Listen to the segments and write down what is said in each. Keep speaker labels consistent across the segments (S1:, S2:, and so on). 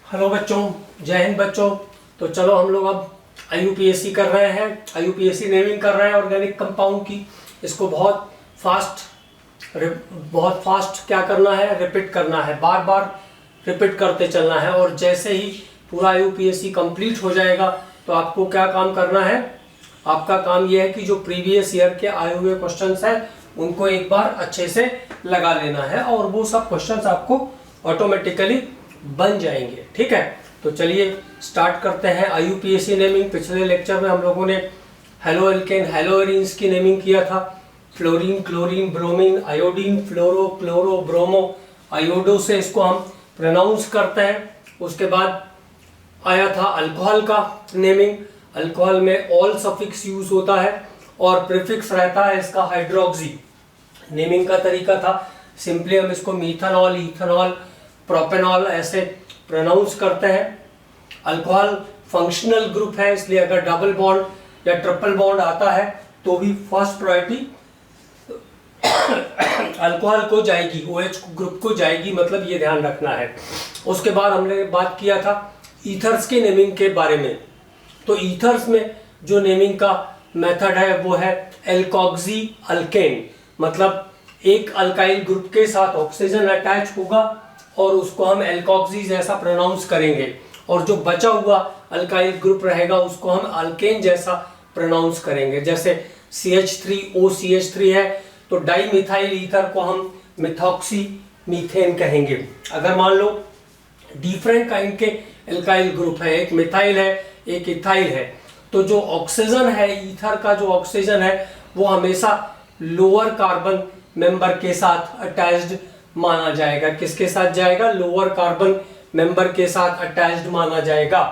S1: Hello बच्चों, जय हिंद बच्चों। तो चलो हम लोग अब आईयूपीएससी कर रहे हैं। आईयूपीएससी नेमिंग कर रहे हैं ऑर्गेनिक कंपाउंड की। इसको बहुत फास्ट क्या करना है, रिपीट करना है, बार बार रिपीट करते चलना है। और जैसे ही पूरा आईयूपीएससी कंप्लीट हो जाएगा तो आपको क्या काम करना है, आपका काम यह है कि जो प्रीवियस ईयर के आए हुए क्वेश्चंस हैं उनको एक बार अच्छे से लगा लेना है और वो सब क्वेश्चंस आपको ऑटोमेटिकली बन जाएंगे। ठीक है, तो चलिए स्टार्ट करते हैं आईयूपीएससी नेमिंग। पिछले लेक्चर में हम लोगों ने हेलो एल्केन हेलो एरीन्स की नेमिंग किया था। फ्लोरीन, क्लोरीन, ब्रोमीन, आयोडीन, फ्लोरो, क्लोरो, ब्रोमो, आयोडो से इसको हम प्रोनाउंस करते हैं। उसके बाद आया था अल्कोहल का नेमिंग। अल्कोहल में ऑल सफिक्स यूज होता है और प्रीफिक्स रहता है इसका हाइड्रोक्सी। नेमिंग का तरीका था सिंपली हम इसको मीथानॉल, इथेनॉल, प्रोपेनॉल ऐसे प्रोनाउंस करते हैं। अल्कोहल फंक्शनल ग्रुप है, इसलिए अगर डबल बॉन्ड या ट्रिपल बॉन्ड आता है तो भी फर्स्ट प्रायोरिटी अल्कोहल को जाएगी, OH ग्रुप को जाएगी, मतलब ये ध्यान रखना है। उसके बाद हमने बात किया था ईथर्स के नेमिंग के बारे में। तो ईथर्स में जो नेमिंग का मेथड है वो है एल्कोक्सी अल्केन, मतलब एक अल्काइल ग्रुप के साथ ऑक्सीजन अटैच होगा और उसको हम एल्कोक्सी जैसा प्रोनाउंस करेंगे, और जो बचा हुआ अल्काइल ग्रुप रहेगा उसको हम अल्केन जैसा प्रोनाउंस करेंगे। जैसे CH3OCH3 है तो डाई मिथाइल ईथर को हम मिथॉक्सी मीथेन कहेंगे। अगर मान लो डिफरेंट काइंड के एल्काइल ग्रुप है, एक मिथाइल है एक इथाइल है, तो जो ऑक्सीजन है ईथर का, जो ऑक्सीजन है वो हमेशा लोअर कार्बन मेंबर के साथ अटैच्ड माना जाएगा। किसके साथ जाएगा? लोअर कार्बन मेंबर के साथ अटैच्ड माना जाएगा।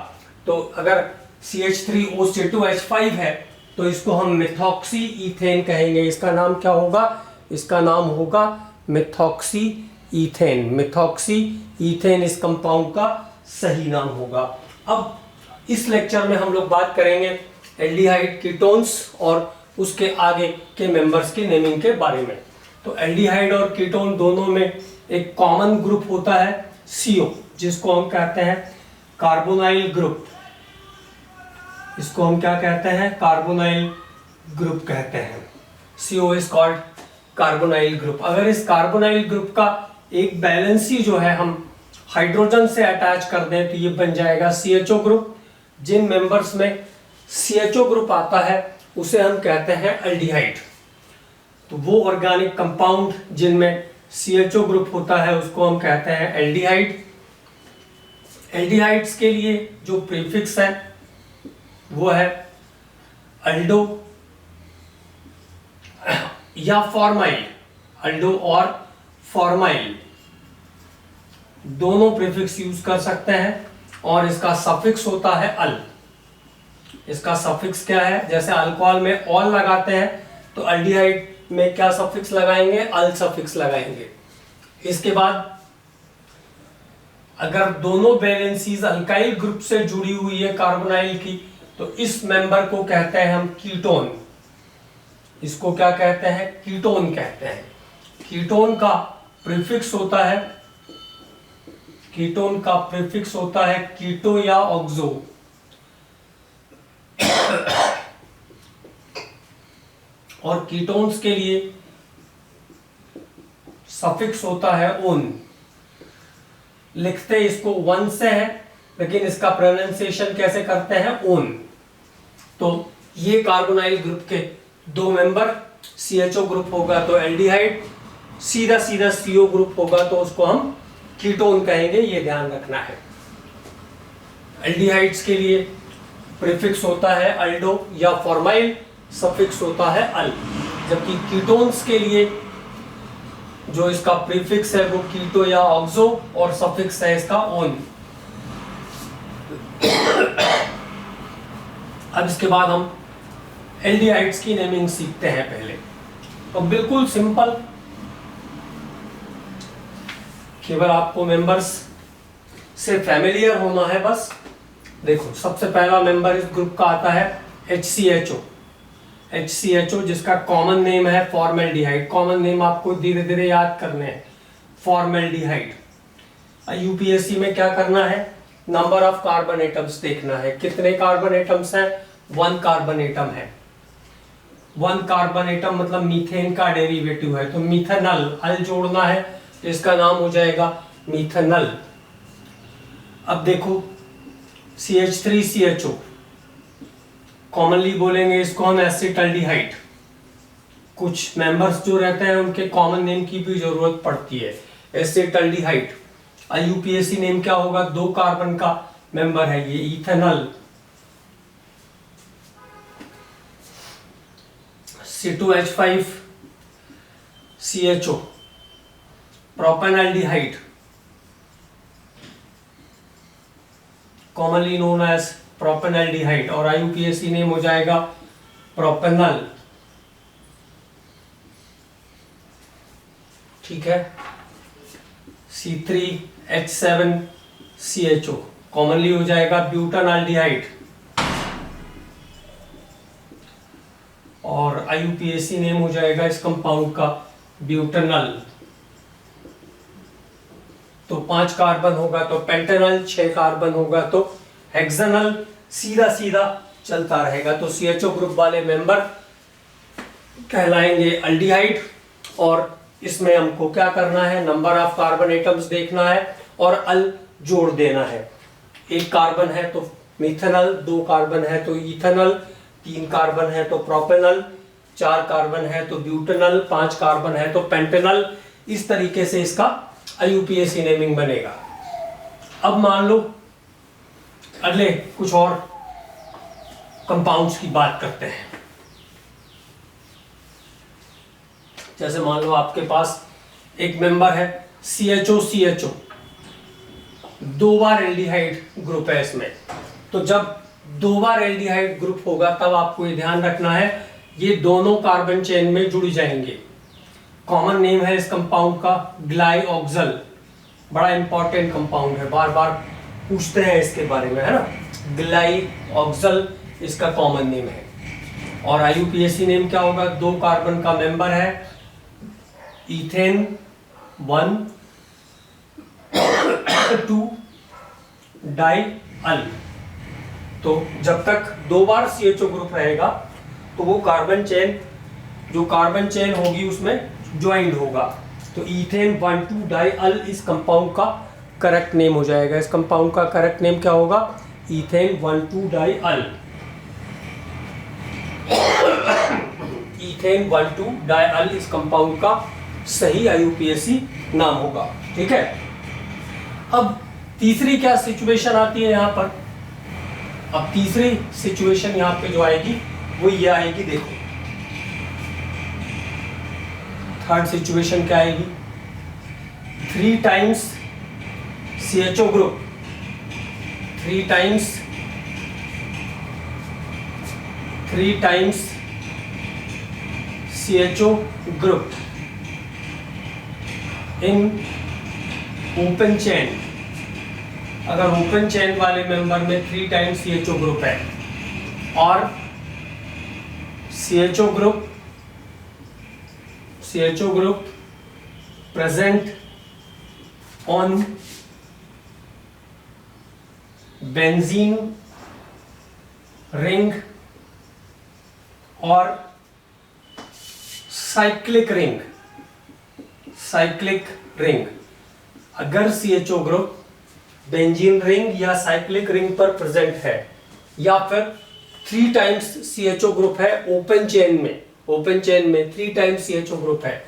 S1: तो अगर CH3OC2H5 है तो इसको हम मिथॉक्सी ईथेन कहेंगे। इसका नाम क्या होगा? इसका नाम होगा मिथॉक्सी ईथेन। मिथॉक्सी ईथेन इस कंपाउंड का सही नाम होगा। अब इस लेक्चर में हम लोग बात करेंगे एल्डिहाइड, कीटोन्स और उसके आगे के मेंबर्स की नेमिंग के बारे में। तो एल्डिहाइड और कीटोन दोनों में एक कॉमन ग्रुप होता है CO, जिसको हम कहते हैं कार्बोनाइल ग्रुप। इसको हम क्या कहते हैं? कार्बोनाइल ग्रुप कहते हैं। CO is called carbonyl group. अगर इस कार्बोनाइल ग्रुप का एक बैलेंसी जो है हम हाइड्रोजन से अटैच कर दें तो ये बन जाएगा CHO ग्रुप। जिन मेंबर्स में CHO ग्रुप आता है उसे हम कहते हैं एल्डिहाइड। तो वो ऑर्गेनिक कंपाउंड जिनमें CHO ग्रुप होता है उसको हम कहते हैं एल्डिहाइड। एल्डिहाइड्स के लिए जो प्रीफिक्स है वो है अल्डो या फॉर्माइल। अल्डो और फॉर्माइल दोनों प्रीफिक्स यूज कर सकते हैं और इसका सफिक्स होता है अल। इसका सफिक्स क्या है? जैसे अल्कोहल में ऑल लगाते हैं तो एल्डिहाइड में क्या सफिक्स लगाएंगे? अल सफिक्स लगाएंगे। इसके बाद अगर दोनों वैलेंसीज अल्काइल ग्रुप से जुड़ी हुई है कार्बोनाइल की तो इस मेंबर को कहते हैं हम कीटोन। इसको क्या कहते हैं? कीटोन कहते हैं। कीटोन का प्रीफिक्स होता है, कीटोन का प्रीफिक्स होता है कीटो या ऑक्सो। और कीटोन्स के लिए सफिक्स होता है ओन। लिखते इसको वन से है लेकिन इसका प्रोनाउंसिएशन कैसे करते हैं? ओन। तो ये कार्बोनाइल ग्रुप के दो मेंबर, CHO ग्रुप होगा तो एल्डिहाइड, सीधा सीधा CO ग्रुप होगा तो उसको हम कीटोन कहेंगे। ये ध्यान रखना है। एल्डिहाइड्स के लिए प्रीफिक्स होता है अल्डो या फॉर्माइल, सफिक्स होता है अल। जबकि कीटोन्स के लिए जो इसका प्रीफिक्स है वो कीटो या ऑक्सो और सफिक्स है इसका ओन। अब इसके बाद हम एल्डिहाइड्स की नेमिंग सीखते हैं। पहले तो बिल्कुल सिंपल, केवल आपको मेंबर्स से फैमिलियर होना है बस। देखो सबसे पहला मेंबर इस ग्रुप का आता है HCHO। HCHO जिसका कॉमन नेम है फॉर्मेल्डिहाइड। कॉमन नेम आपको धीरे धीरे याद करने हैं। फॉर्मेल्डिहाइड। यूपीएससी में क्या करना है? नंबर ऑफ कार्बन एटम्स देखना है। कितने कार्बन एटम्स हैं? 1 कार्बन एटम है। 1 कार्बन एटम मतलब मीथेन का डेरिवेटिव है, तो मिथेनल, अल जोड़ना है तो इसका नाम हो जाएगा मिथेनल। अब देखो CH3CHO, कॉमनली बोलेंगे इसको हम एसिटाल्डिहाइड। कुछ मेंबर्स जो रहते हैं उनके कॉमन नेम की भी जरूरत पड़ती है। एसिटाल्डिहाइड, IUPAC नेम क्या होगा? 2 कार्बन का मेंबर है ये, ethanol. C2H5CHO, propanaldehyde, commonly known as propanaldehyde, और IUPAC नेम हो जाएगा प्रोपेनल। ठीक है। C3H7CHO, कॉमनली हो जाएगा ब्यूटानल्डिहाइड, और IUPAC नेम हो जाएगा इस कंपाउंड का ब्यूटेनल। तो 5 कार्बन होगा तो पेंटेनल, 6 कार्बन होगा तो हेक्सानल, सीधा सीधा चलता रहेगा। तो CHO ग्रुप वाले मेंबर कहलाएंगे अल्डिहाइड। और इसमें हमको क्या करना है? नंबर ऑफ कार्बन एटम्स देखना है और अल जोड़ देना है। 1 कार्बन है तो मिथेनल, 2 कार्बन है तो इथेनॉल, 3 कार्बन है तो प्रोपेनल, 4 कार्बन है तो ब्यूटेनल, 5 कार्बन है तो पेंटेनल। इस तरीके से इसका IUPAC नेमिंग बनेगा। अब मान लो अगले कुछ और कंपाउंड्स की बात करते हैं। जैसे मान लो आपके पास एक मेंबर है CHO, 2 बार एल्डिहाइड ग्रुप है इसमें। तो जब 2 बार एल्डिहाइड ग्रुप होगा तब आपको ये ध्यान रखना है ये दोनों कार्बन चेन में जुड़ जाएंगे। कॉमन नेम है इस कंपाउंड का ग्लाइऑक्सल। बड़ा इंपॉर्टेंट कंपाउंड है, बार बार पूछते हैं इसके बारे में, है ना। ग्लाइऑक्सल इसका कॉमन नेम है। और IUPAC नेम क्या होगा? 2 कार्बन का मेंबर है, इथेन 1 2 डाइअल। तो जब तक 2 बार CHO ग्रुप रहेगा तो वो कार्बन चेन, जो कार्बन चेन होगी उसमें ज्वाइंट होगा। तो इथेन 1,2 डाइअल इस कंपाउंड का करेक्ट नेम हो जाएगा। इस कंपाउंड का करेक्ट नेम क्या होगा? इथेन 1,2 डाइअल। इथेन 1,2 डाइअल इस कंपाउंड का सही IUPAC नाम होगा। ठीक है। अब तीसरी क्या सिचुएशन आती है यहां पर? अब तीसरी सिचुएशन यहां पे जो आएगी वो ये आएगी, देखो थर्ड सिचुएशन क्या आएगी? 3 times CHO group, 3 times CHO group in open chain. अगर ओपन चेन वाले मेंबर में 3 टाइम्स CHO ग्रुप है और CHO group present on benzene ring और cyclic ring। अगर CHO ग्रुप बेंजीन रिंग या साइक्लिक रिंग पर प्रेजेंट है, या फिर 3 टाइम्स CHO ग्रुप है ओपन चेन में 3 टाइम्स CHO ग्रुप है,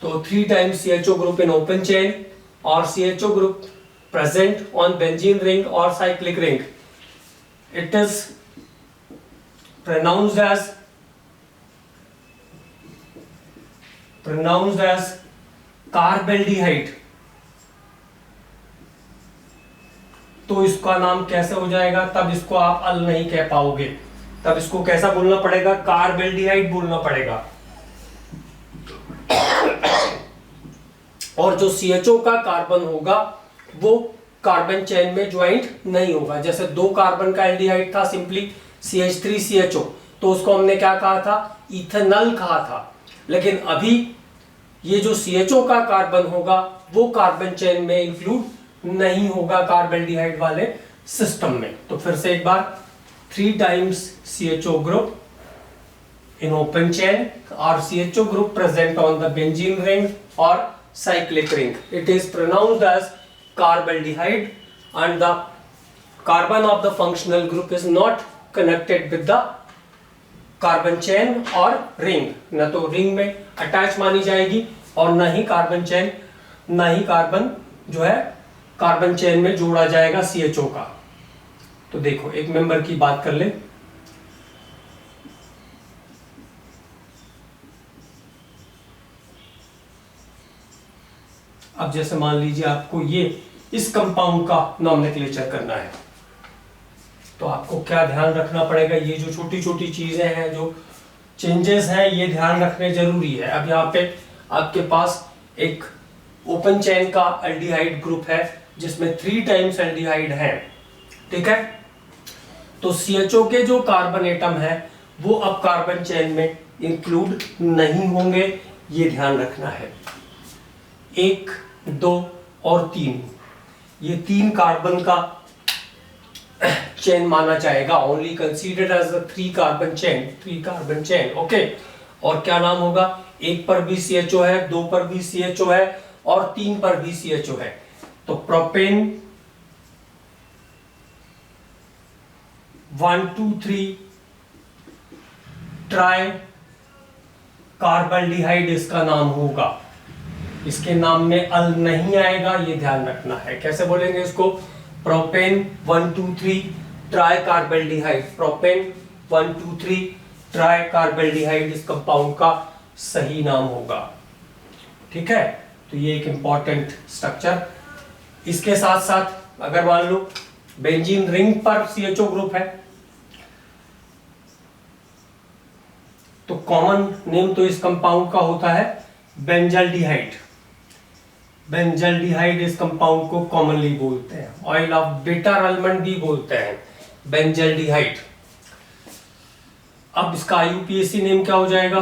S1: तो 3 times CHO group in open chain और CHO group present on benzene ring और cyclic ring, it is pronounced as carbaldehyde. तो इसका नाम कैसे हो जाएगा? तब इसको आप अल नहीं कह पाओगे, तब इसको कैसा बोलना पड़ेगा? कार्बेल्डिहाइड बोलना पड़ेगा। और जो CHO का कार्बन होगा वो कार्बन चेन में ज्वाइंट नहीं होगा। जैसे 2 कार्बन का एल्डिहाइड था सिंपली CH3CHO, तो उसको हमने क्या कहा था? इथेनॉल कहा था। लेकिन अभी ये जो CHO का कार्बन होगा वो कार्बन चेन में इंक्लूड नहीं होगा कार्बल्डिहाइड वाले सिस्टम में। तो फिर से एक बार 3 times CHO group in open chain or CHO group present on the benzene ring or cyclic ring. It is pronounced as carbaldehyde and the carbon of the functional group is not connected with the carbon chain और ring, न तो ring में attach मानी जाएगी और न ही carbon chain, न ही carbon जो है कार्बन चेन में जोड़ा जाएगा CHO का। तो देखो एक मेंबर की बात कर ले, अब जैसे मान लीजिए आपको ये इस कंपाउंड का नॉमेनक्लेचर करना है, तो आपको क्या ध्यान रखना पड़ेगा, ये जो छोटी छोटी चीजें हैं, जो चेंजेस हैं, ये ध्यान रखने जरूरी है। अब यहाँ पे आपके पास एक ओपन चेन का एल्डिहाइड ग्रुप है जिसमें 3 times एल्डिहाइड है, ठीक है। तो CHO के जो कार्बन एटम है वो अब कार्बन चेन में इंक्लूड नहीं होंगे, ये ध्यान रखना है। 1, 2 और 3, ये 3 कार्बन का चेन माना जाएगा, only considered as a 3 carbon chain, okay. और क्या नाम होगा, 1 पर भी CHO है, 2 पर भी CHO है और 3 पर भी CHO है। तो प्रोपेन 1 2 3 ट्राई कार्बल्डिहाइड इसका नाम होगा। इसके नाम में अल नहीं आएगा, ये ध्यान रखना है। कैसे बोलेंगे इसको, प्रोपेन 1 2 3 ट्राई कार्बल्डिहाइड, प्रोपेन 1 2 3 ट्राई कार्बल्डिहाइड इस कंपाउंड का सही नाम होगा, ठीक है। तो ये एक इंपॉर्टेंट स्ट्रक्चर। इसके साथ साथ अगर मान लो बेंजीन रिंग पर CHO ग्रुप है, तो कॉमन नेम तो इस कंपाउंड का होता है बेंजल्डिहाइड। बेंजल्डिहाइड इस कंपाउंड को कॉमनली बोलते हैं, ऑयल ऑफ बिटर आलमंड भी बोलते हैं, बेंजल्डिहाइड। अब इसका IUPAC नेम क्या हो जाएगा,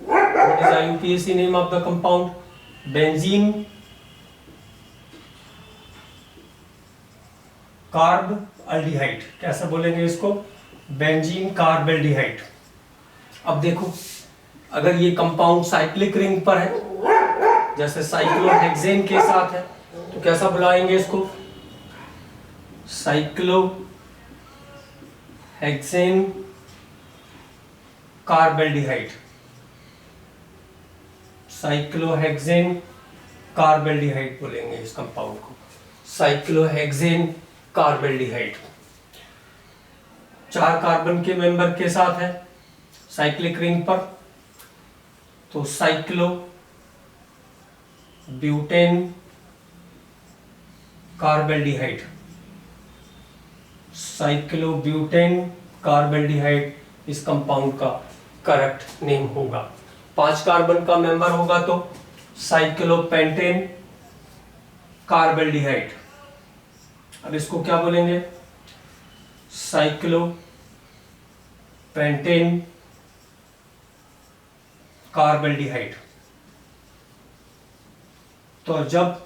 S1: what is IUPAC name of the compound, benzene carb aldehyde. कैसे बोलेंगे इसको, बेंजीन कार्बल्डिहाइड। अब देखो अगर ये कंपाउंड साइक्लिक रिंग पर है, जैसे साइक्लोहेक्सेन के साथ है, तो कैसा बुलाएंगे इसको, साइक्लोहेक्सेन कार्बल्डिहाइड, साइक्लोहेक्सेन कार्बल्डिहाइड बोलेंगे इस कंपाउंड को, साइक्लोहेक्सेन कार्बल्डिहाइड। 4 कार्बन के मेंबर के साथ है साइक्लिक रिंग पर, तो साइक्लो ब्यूटेन कार्बल्डिहाइड, साइक्लोब्यूटेन कार्बल्डिहाइड इस कंपाउंड का करेक्ट नेम होगा। 5 कार्बन का मेंबर होगा तो साइक्लोपेंटेन कार्बल्डिहाइड। अब इसको क्या बोलेंगे, साइक्लोपेंटेन कार्बल्डिहाइड। तो जब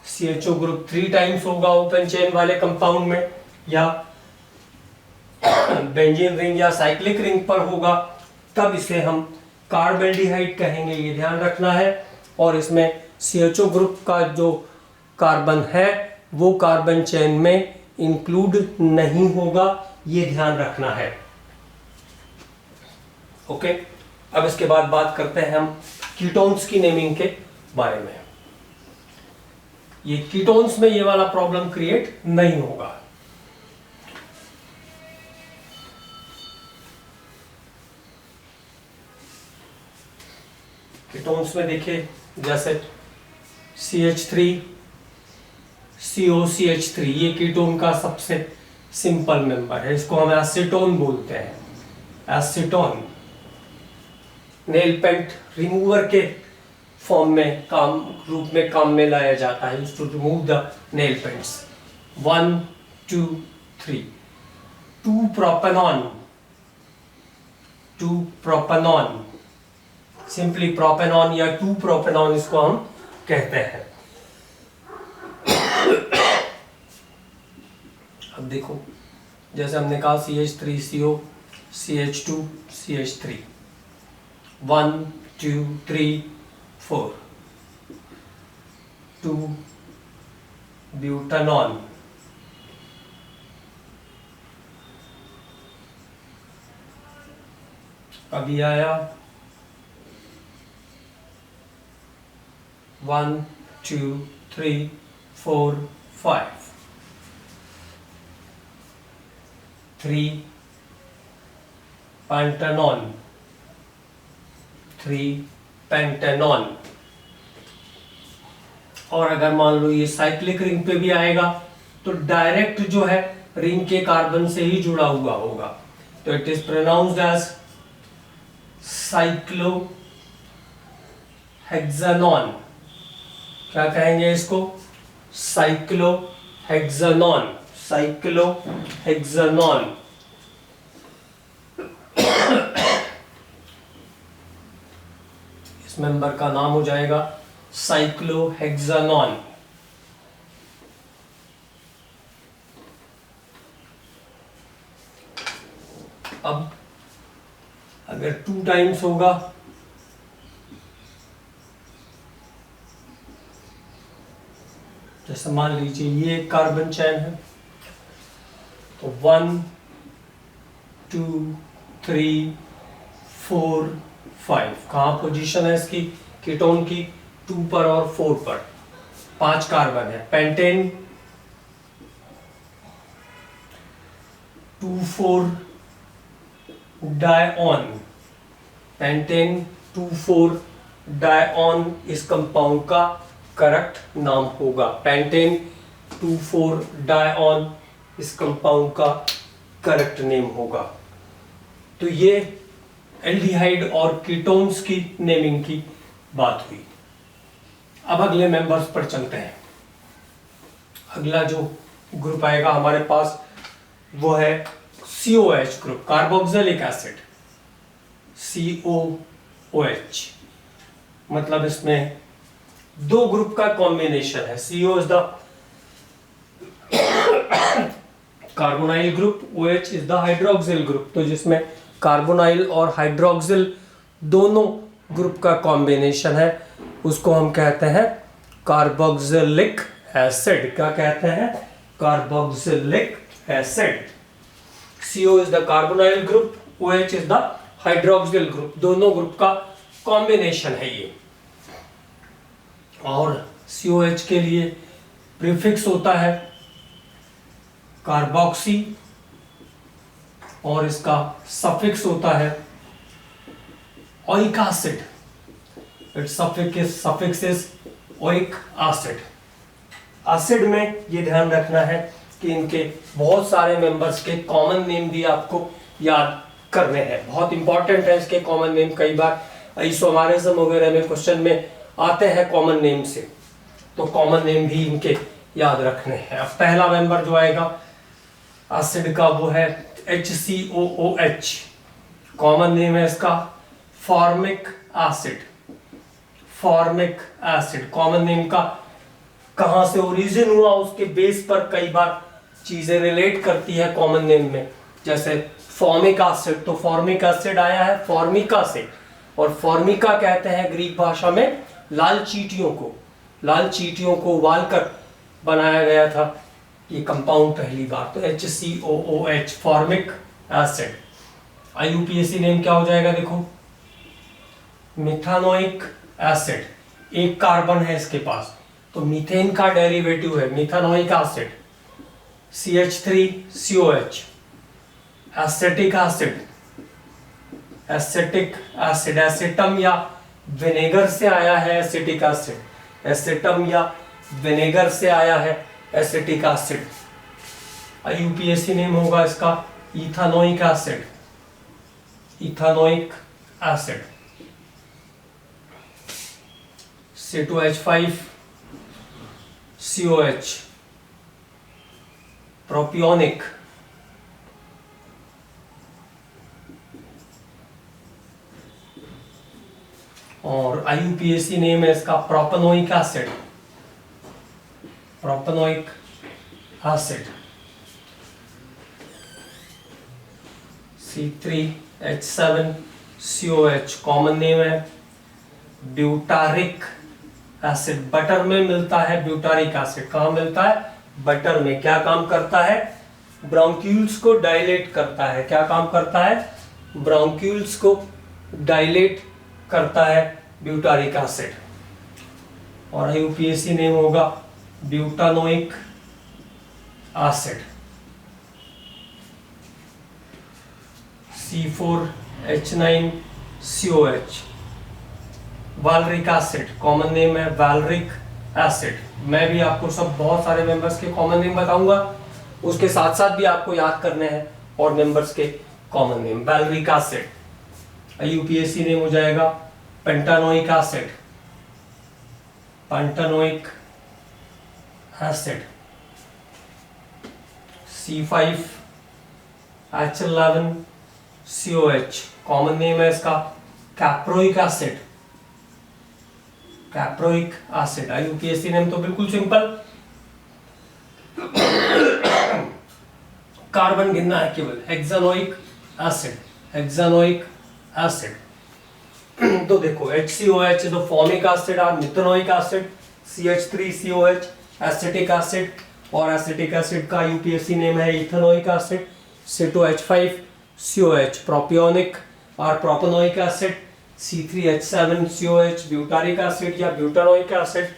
S1: CHO ग्रुप 3 times होगा ओपन चेन वाले कंपाउंड में, या बेंजीन रिंग या साइक्लिक रिंग पर होगा, तब इसे हम कार्बल्डिहाइड कहेंगे, ये ध्यान रखना है। और इसमें CHO ग्रुप का जो कार्बन है वो कार्बन चेन में इंक्लूड नहीं होगा, ये ध्यान रखना है, ओके। अब इसके बाद बात करते हैं हम कीटोन्स की नेमिंग के बारे में। ये कीटोन्स में ये वाला प्रॉब्लम क्रिएट नहीं होगा। कीटोन्स में देखिए जैसे CH3 COCH3, ये कीटोन का सबसे सिंपल मेंबर है, इसको हम एसीटोन बोलते हैं, एसीटोन। नेल पेंट रिमूवर के फॉर्म में रूप में काम में लाया जाता है, to remove the nail paints. 1 2 3 2 propanone, simply propanone या 2 प्रोपेनॉन इसको हम कहते हैं। अब देखो, जैसे हमने कहा CH3CO CH2 CH3, 1 2 3 4, 2 ब्यूटानॉन, अभी आया 1 2 3 4 5, 3 पेंटानॉन, 3 पेंटानॉन। और अगर मान लो ये साइक्लिक रिंग पे भी आएगा तो डायरेक्ट जो है रिंग के कार्बन से ही जुड़ा हुआ होगा, तो इट इज प्रोनाउंस्ड एज साइक्लोहेक्सानॉन। क्या कहेंगे इसको? साइक्लोहेक्सानॉन, साइक्लोहेक्सानॉन। इस मेंबर का नाम हो जाएगा साइक्लोहेक्सानॉन। अब अगर 2 टाइम्स होगा जैसे मान लीजिए ये एक कार्बन चैन है, तो 1 2 3 4 5, कहाँ पोजीशन है इसकी कीटोन की? 2 पर और 4 पर, 5 कार्बन है। पेंटेन 2,4 डायऑन, पेंटेन 2,4 डायऑन इस कंपाउंड का करेक्ट नाम होगा। पेंटेन 2,4 डायऑन इस कंपाउंड का करेक्ट नेम होगा। तो ये एल्डिहाइड और कीटोन्स की नेमिंग की बात हुई। अब अगले मेंबर्स पर चलते हैं। अगला जो ग्रुप आएगा हमारे पास वो है COH group, carboxylic acid, COOH। मतलब इसमें 2 ग्रुप का कॉम्बिनेशन है। CO is the carbonyl group, OH is the hydroxyl group. तो जिसमें कार्बोनाइल और हाइड्रोक्सिल दोनों ग्रुप का कॉम्बिनेशन है उसको हम कहते हैं कार्बोक्सिलिक एसिड। क्या कहते हैं? Carboxylic acid. CO is the carbonyl group, OH is the hydroxyl group, दोनों ग्रुप का कॉम्बिनेशन है ये। और COH के लिए प्रीफिक्स होता है कार्बोक्सी और इसका सफिक्स होता है oic acid. It's suffix is oic acid. Acid में ये ध्यान रखना है कि इनके बहुत सारे मेंबर्स के कॉमन नेम भी आपको याद करने हैं, बहुत इंपॉर्टेंट है इसके कॉमन नेम। कई बार आइसोमेरिज्म वगैरह में क्वेश्चन में आते हैं कॉमन नेम से, तो कॉमन नेम भी इनके याद रखने हैं। अब पहला मेंबर जो आएगा एसिड का वो है HCOOH। कॉमन नेम है इसका formic acid. Formic acid common name का कहां से ओरिजिन हुआ उसके बेस पर कई बार चीजें रिलेट करती है कॉमन नेम में। जैसे फॉर्मिक एसिड, तो फॉर्मिक एसिड आया है फॉर्मिका से, और फॉर्मिका कहते हैं ग्रीक भाषा में लाल चींटियों को। लाल चींटियों को उबालकर बनाया गया था ये कंपाउंड पहली बार। तो HCOOH formic acid. IUPAC name क्या हो जाएगा? देखो, मिथानोइक एसिड। एक कार्बन है इसके पास, तो मीथेन का डेरिवेटिव है methanoic acid, CH3COH। Acetic acid, acetic acid acetum या विनेगर से आया है एसिटिक एसिड। एसिटम या विनेगर से आया है एसिटिक एसिड। IUPAC नेम होगा इसका ethanoic acid. Ethanoic acid. C2H5COH propionic. और IUPAC नेम है इसका propanoic acid. Propanoic acid. C3H7COH common name है ब्यूटारिक एसिड। बटर में मिलता है ब्यूटारिक एसिड। कहाँ मिलता है? बटर में। क्या काम करता है? ब्रोंक्यूल्स को डायलेट करता है। क्या काम करता है? ब्रोंक्यूल्स को डायलेट करता है ब्यूटारिक एसिड। और IUPAC नेम होगा butanoic acid. C4H9COH valeric acid common name है वालरिक एसिड। मैं भी आपको सब बहुत सारे मेंबर्स के कॉमन नेम बताऊंगा, उसके साथ साथ भी आपको याद करने हैं और मेंबर्स के common name. Valeric acid IUPAC name हो जाएगा pentanoic acid. Pentanoic acid. C5H11COH common name है इसका caproic acid. Caproic acid IUPAC name तो बिल्कुल सिंपल, कार्बन गिनना है केवल। हेक्सानोइक एसिड। हेक्सानोइक एसिड तो देखो HCOH is a formic acid or methanoic acid, CH3COH acetic acid, और एसिटिक एसिड का IUPAC नेम है इथेनोइक एसिड। C2H5COH प्रोपियोनिक और propanoic acid. C3H7COH butyric acid या butanoic acid.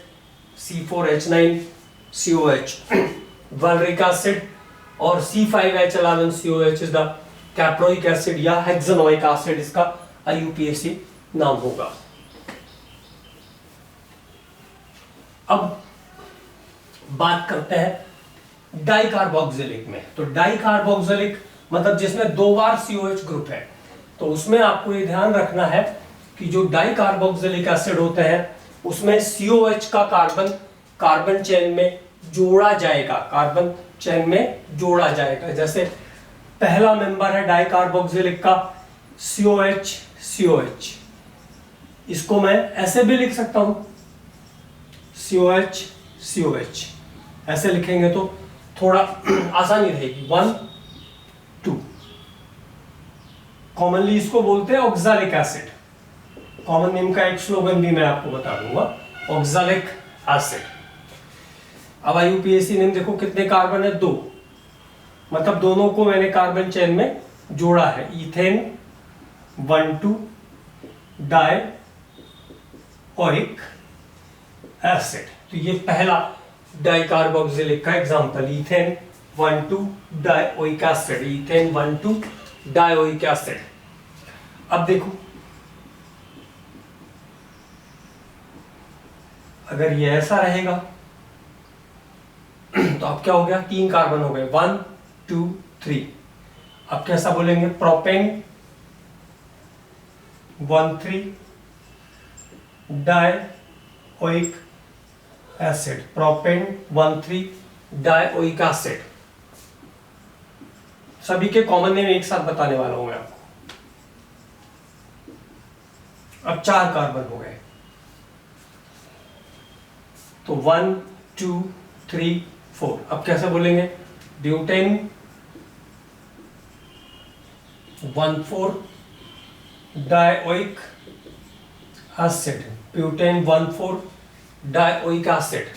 S1: C4H9COH valeric acid और C5H11COH is the caproic acid या हेक्सानोइक acid, इसका IUPAC नाम होगा। अब बात करते हैं डाइकार्बोक्सिलिक में। तो डाइकार्बोक्सिलिक मतलब जिसमें दो बार COH ग्रुप है, तो उसमें आपको ये ध्यान रखना है कि जो डाइकार्बोक्सिलिक एसिड होते हैं उसमें COH का कार्बन चेन में जोड़ा जाएगा। कार्बन चेन में जोड़ा जाएगा। जैसे पहला मेंबर है डाइकार्बोक्सिलिक का COH। इसको मैं ऐसे भी लिख सकता हूं COH। ऐसे लिखेंगे तो थोड़ा आसानी रहेगी। 1 2 कॉमनली इसको बोलते हैं ऑक्सैलिक एसिड। कॉमन नेम का एक स्लोगन भी मैं आपको बता दूंगा, ऑक्सैलिक एसिड। अब IUPAC नेम देखो कितने कार्बन है? 2, मतलब दोनों को मैंने कार्बन चेन में जोड़ा है। Ethane 1,2 dioic acid. तो ये पहला डाइकार्बोक्सिलिक का example, ethane 1,2 dioic acid. Ethane 1,2 dioic acid. अब देखो अगर ये ऐसा रहेगा तो अब क्या हो गया? 3 कार्बन हो गए, 1 2 3। अब कैसा बोलेंगे? Propane 1,3 dioic acid. Propane 1,3 dioic acid. सभी के कॉमन नेम एक साथ बताने वाला हूं मैं आपको। अब 4 कार्बन हो गए, तो 1 2 3 4। अब कैसे बोलेंगे? Butane 1,4 dioic acid. Butane 1,4 dioic acid.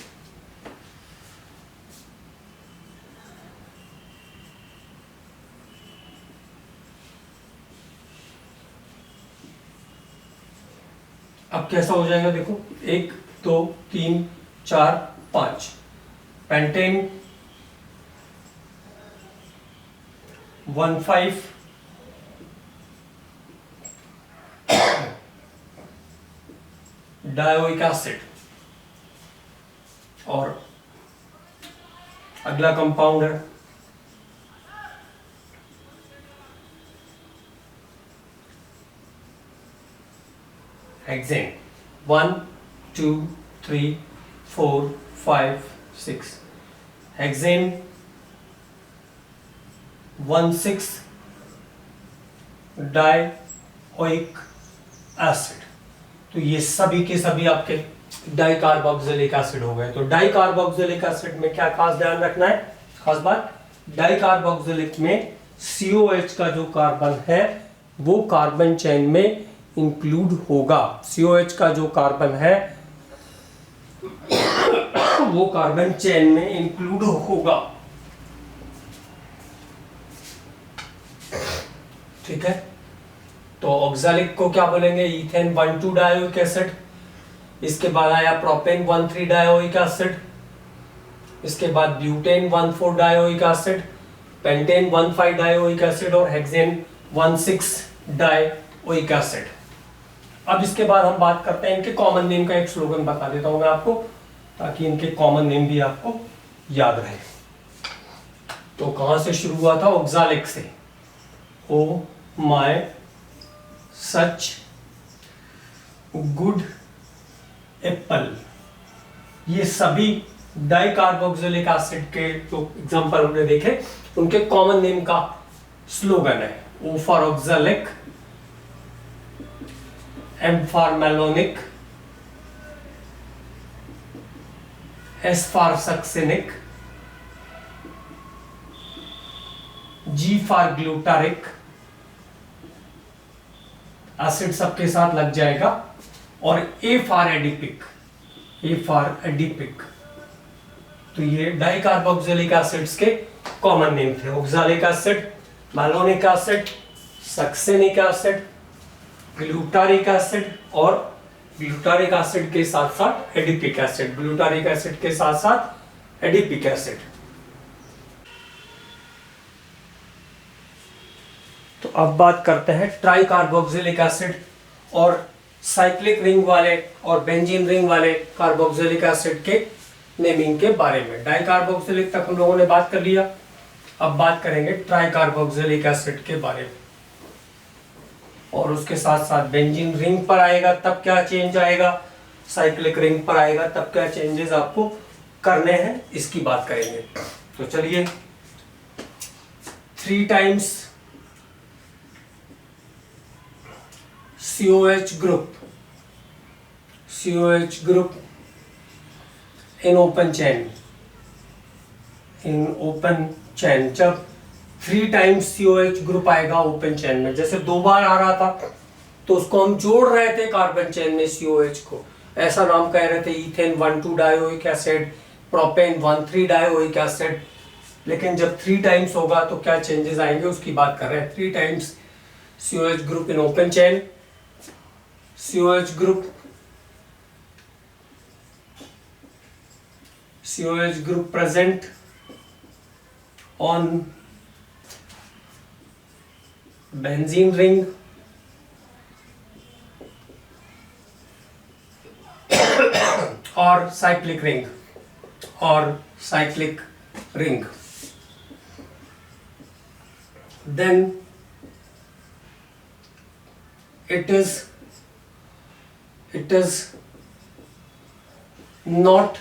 S1: अब कैसा हो जाएगा? देखो 1 2 3 4 5। Pentane 1,5 dioic acid. और अगला कंपाउंड है हेक्सेन 1 2 3 4 5 6। Hexane 1,6 dioic acid. तो ये सभी के सभी आपके डाइकार्बोक्सिलिक एसिड हो गए। तो डाइकार्बोक्सिलिक एसिड में क्या खास ध्यान रखना है? खास बात, डाइकार्बोक्सिलिक में COH का जो कार्बन है वो कार्बन चेन में इंक्लूड होगा। COH का जो कार्बन है वो कार्बन चेन में इंक्लूड होगा। ठीक है, तो ऑक्सैलिक को क्या बोलेंगे? Ethane 1,2 dioic acid. इसके बाद आया प्रोपेन 1,3 डायोइक एसिड। इसके बाद butane 1,4 dioic acid, pentane 1,5 dioic acid और हेक्सेन 1,6 डायोइक एसिड। अब इसके बाद हम बात करते हैं इनके कॉमन नेम का। एक स्लोगन बता देता हूं मैं आपको, ताकि इनके कॉमन नेम भी आपको याद रहे। तो कहां से शुरू हुआ था? ऑक्सैलिक से। Oh my such good Apple. ये सभी डाइकार्बोक्सिलिक एसिड के जो एग्जांपल हमने देखे उनके कॉमन नेम का स्लोगन है। O for oxalic, M for malonic, S for succinic, G for glutaric. Acid सबके साथ लग जाएगा। और A for adipic, A for adipic. तो ये डाइकार्बोक्सिलिक एसिड्स के कॉमन नेम थे। Oxalic acid, malonic acid, succinic acid, glutaric acid और ग्लूटारिक एसिड के साथ साथ एडिपिक एसिड, ग्लूटारिक एसिड के साथ साथ एडिपिक एसिड। तो अब बात करते हैं ट्राई कार्बोक्सिलिक एसिड और साइक्लिक रिंग वाले और बेंजीन रिंग वाले कार्बोक्सिलिक एसिड के नेमिंग के बारे में। डाई कार्बोक्सिलिक तक हम लोगों ने बात कर लिया। अब बात करेंगे ट्राई कार्बोक्सिलिक एसिड के बारे में, और उसके साथ साथ बेंजीन रिंग पर आएगा तब क्या चेंज आएगा, साइक्लिक रिंग पर आएगा तब क्या चेंजेस आपको करने हैं, इसकी बात करेंगे। तो चलिए, 3 times COH group, COH group in open chain, in open chain. जब 3 टाइम्स COH ग्रुप आएगा ओपन चेन में, जैसे 2 बार आ रहा था तो उसको हम जोड़ रहे थे कार्बन चेन में COH को, ऐसा नाम कह रहे थे ethane 1,2 dioic acid, propane 1,3 dioic acid. लेकिन जब 3 टाइम्स होगा तो क्या चेंजेस आएंगे उसकी बात कर रहे हैं। 3 times COH group in open chain, COH group present on benzene ring or cyclic ring, then it is not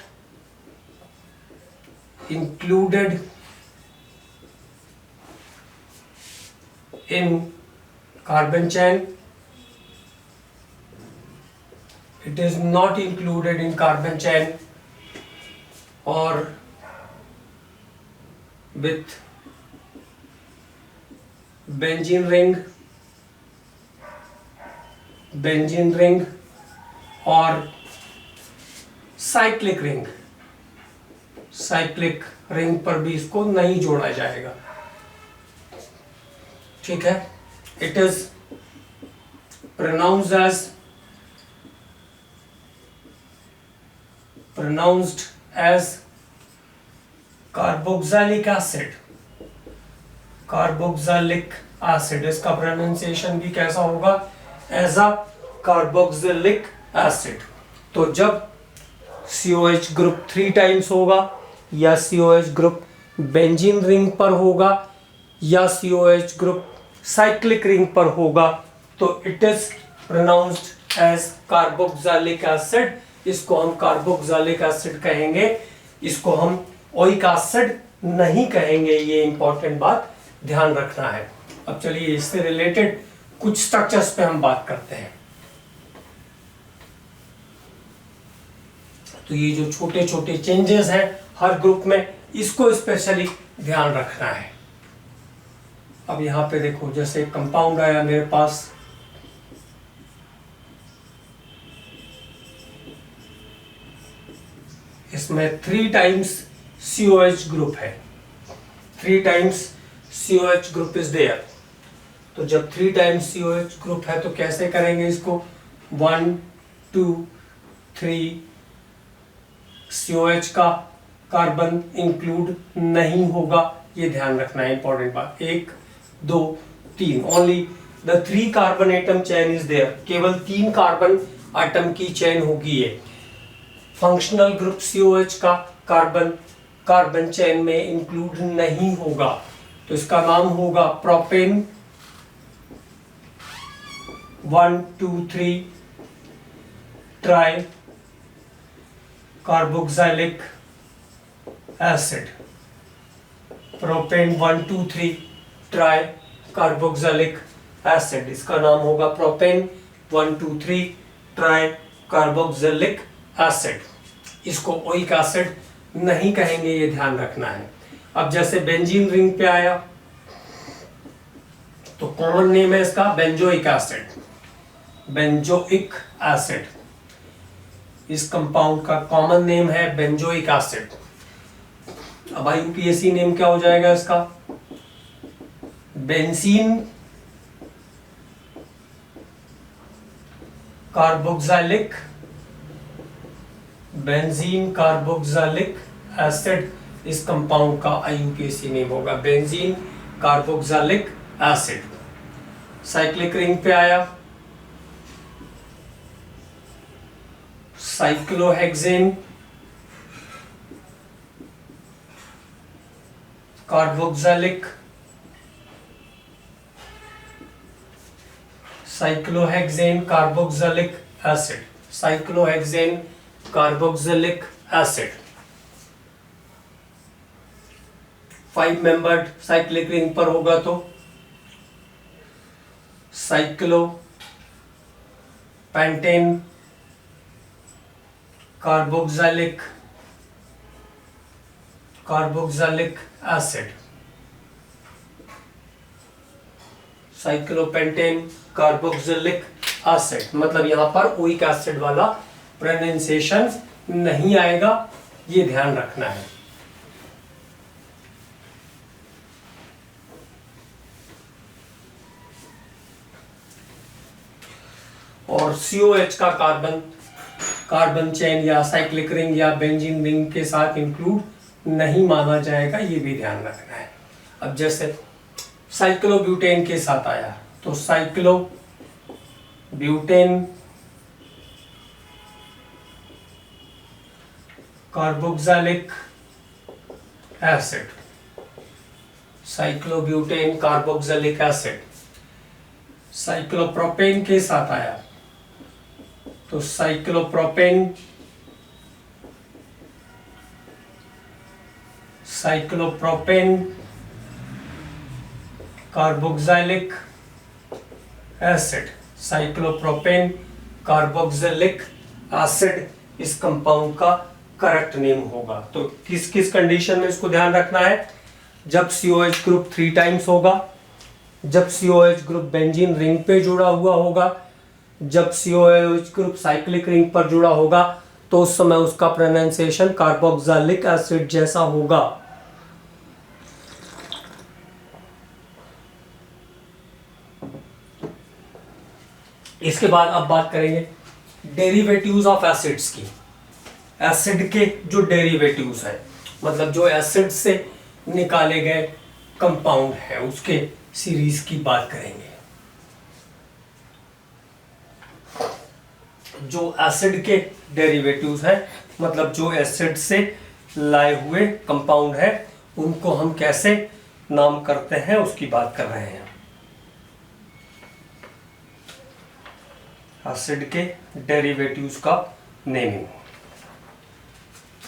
S1: included in carbon chain. It is not included in carbon chain or with benzene ring or cyclic ring पर भी इसको नहीं जोड़ा जाएगा। ठीक है, it is pronounced as carboxylic acid. इसका pronunciation भी कैसा होगा? As a carboxylic acid. तो जब COH ग्रुप 3 टाइम्स होगा, या COH ग्रुप बेंजीन रिंग पर होगा, या COH ग्रुप साइक्लिक रिंग पर होगा, तो it is pronounced as carboxylic acid. इसको हम कार्बोक्सिलिक एसिड कहेंगे, इसको हम ओइक एसिड नहीं कहेंगे। ये इंपॉर्टेंट बात ध्यान रखना है। अब चलिए, इससे रिलेटेड कुछ स्ट्रक्चर्स पे हम बात करते हैं। तो ये जो छोटे छोटे चेंजेस हैं हर ग्रुप में, इसको स्पेशली ध्यान रखना है। अब यहाँ पे देखो, जैसे कंपाउंड आया मेरे पास, इसमें 3 टाइम्स COH ग्रुप है, 3 times COH group is there. तो जब 3 टाइम्स COH ग्रुप है तो कैसे करेंगे इसको, 1 2 3 COH का कार्बन इंक्लूड नहीं होगा, ये ध्यान रखना है, इंपॉर्टेंट बात। 1 2 3, only the 3 carbon atom chain is there, केवल 3 कार्बन एटम की चेन होगी ये। फंक्शनल ग्रुप COH का कार्बन चेन में इंक्लूड नहीं होगा, तो इसका नाम होगा propane 1 2 3 tri carboxylic acid. Propane 1 2 3 tri carboxylic acid, इसका नाम होगा प्रोपेन 1 2 3 ट्राई कार्बोक्सिलिक एसिड। इसको ओइक एसिड नहीं कहेंगे, ये ध्यान रखना है। अब जैसे बेंजीन रिंग पे आया तो कॉमन नेम है इसका बेंजोइक एसिड, बेंजोइक एसिड। इस कंपाउंड का कॉमन नेम है बेंजोइक एसिड। अब IUPAC नेम क्या हो जाएगा इसका, बेंजीन कार्बोक्सिलिक एसिड, इस कंपाउंड का IUPAC नेम होगा benzene carboxylic acid. Cyclic ring पे आया, cyclohexane carboxylic acid, cyclohexane carboxylic acid. 5 membered cyclic ring पर होगा तो cyclopentane carboxylic acid, cyclopentane carboxylic acid. मतलब यहां पर ओइक एसिड वाला प्रोनाउंसिएशन नहीं आएगा, ये ध्यान रखना है। और COH का कार्बन चेन या साइक्लिक रिंग या बेंजीन रिंग के साथ इंक्लूड नहीं माना जाएगा, ये भी ध्यान रखना है। अब जैसे साइक्लोब्यूटेन के साथ आया तो cyclobutane carboxylic acid, cyclobutane carboxylic acid. Cyclopropane के साथ आया तो cyclopropane carboxylic acid, cyclopropane carboxylic acid इस कंपाउंड का करेक्ट नेम होगा। तो किस किस कंडीशन में इसको ध्यान रखना है, जब COH ग्रुप 3 टाइम्स होगा, जब COH ग्रुप बेंजीन रिंग पे जुड़ा हुआ होगा, जब COH ग्रुप साइक्लिक रिंग पर जुड़ा होगा, तो उस समय उसका प्रोनाउंसिएशन कार्बोक्सिलिक एसिड जैसा होगा। इसके बाद अब बात करेंगे डेरिवेटिव्स ऑफ एसिड्स की। एसिड के जो डेरिवेटिव्स है, मतलब जो एसिड से निकाले गए कंपाउंड है, उसके सीरीज की बात करेंगे। जो एसिड के डेरिवेटिव्स हैं, मतलब जो एसिड से लाए हुए कंपाउंड है, उनको हम कैसे नाम करते हैं उसकी बात कर रहे हैं। एसिड के डेरिवेटिव्स का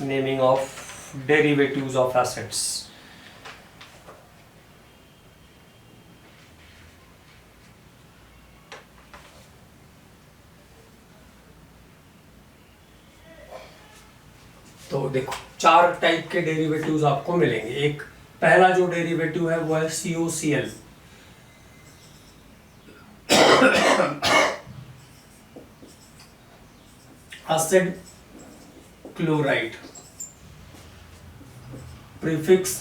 S1: naming of derivatives of acids. तो देखो 4 टाइप के डेरिवेटिव्स आपको मिलेंगे। एक पहला जो डेरिवेटिव है वो है COCl, acid chloride, prefix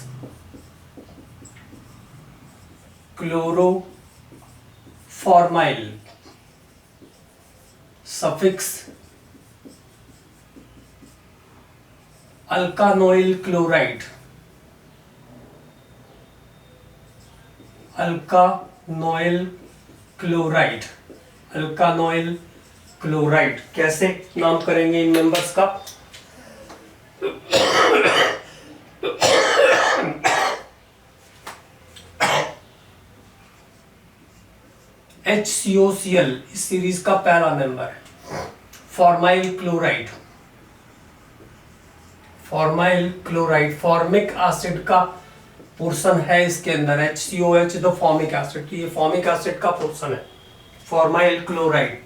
S1: chloroformyl, suffix alkanoyl chloride, alkanoyl chloride, alkanoyl chloride. कैसे नाम करेंगे इन मेंबर्स का? HCOCl इस सीरीज का पहला मेंबर है। Formyl chloride, formyl chloride formic acid का पोर्शन है इसके अंदर। HCOH द फॉर्मिक एसिड, ये फॉर्मिक एसिड का पोर्शन है फॉर्माइल क्लोराइड।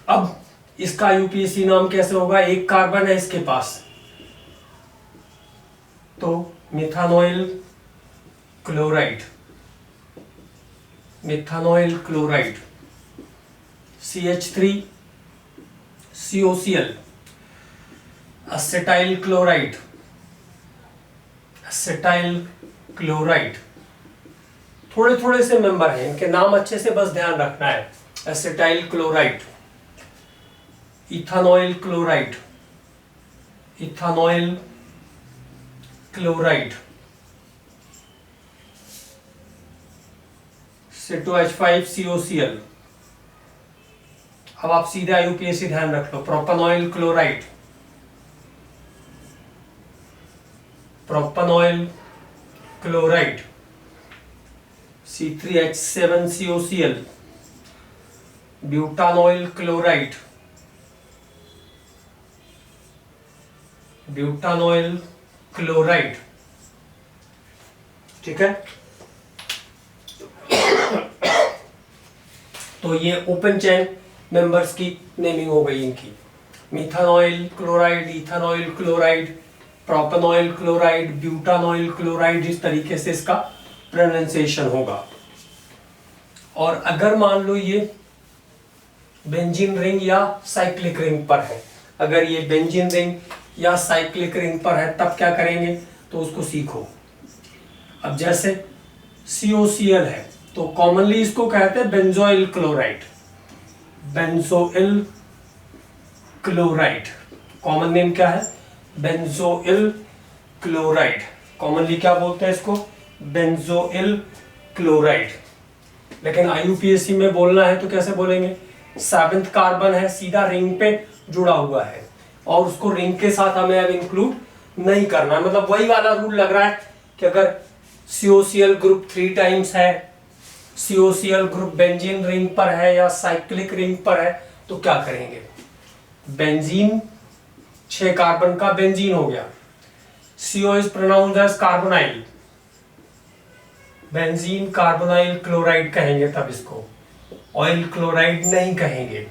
S1: अब इसका यूपीएससी नाम कैसे होगा? एक कार्बन है इसके पास, तो methanoyl chloride, methanoyl chloride. CH3COCl acetyl chloride, acetyl chloride. थोड़े थोड़े से मेंबर हैं, इनके नाम अच्छे से बस ध्यान रखना है। Acetyl chloride, ethanoyl chloride, ethanoyl chloride, C2H5COCl। अब आप सीधा यूपीएससी ध्यान रख लो। Propanoyl chloride, propanoyl chloride, C3H7COCl, butanoyl chloride, butanoyl chloride. ठीक है, तो ये ओपन चेन मेंबर्स की नेमिंग हो गई इनकी। Methanoyl chloride, ethanoyl chloride, propanoyl chloride, butanoyl chloride, इस तरीके से इसका प्रोनाउंसिएशन होगा। और अगर मान लो ये बेंजीन रिंग या साइक्लिक रिंग पर है, अगर ये बेंजीन रिंग या साइक्लिक रिंग पर है तब क्या करेंगे, तो उसको सीखो। अब जैसे COCl है तो कॉमनली इसको कहते हैं benzoyl chloride, benzoyl chloride. Common name क्या है? Benzoyl chloride. कॉमनली क्या बोलते हैं इसको? Benzoyl chloride. लेकिन IUPAC में बोलना है तो कैसे बोलेंगे? 7th कार्बन है, सीधा रिंग पे जुड़ा हुआ है और उसको रिंग के साथ हमें अब इंक्लूड नहीं करना है। मतलब वही वाला रूल लग रहा है कि अगर COCl ग्रुप 3 टाइम्स है, COCl ग्रुप बेंजीन रिंग पर है या साइक्लिक रिंग पर है तो क्या करेंगे? बेंजीन 6 कार्बन का बेंजीन हो गया। CO is pronounced as carbonyl, benzene carbonyl chloride कहेंगे तब इसको, ऑयल क्लोराइड नहीं कहेंगे।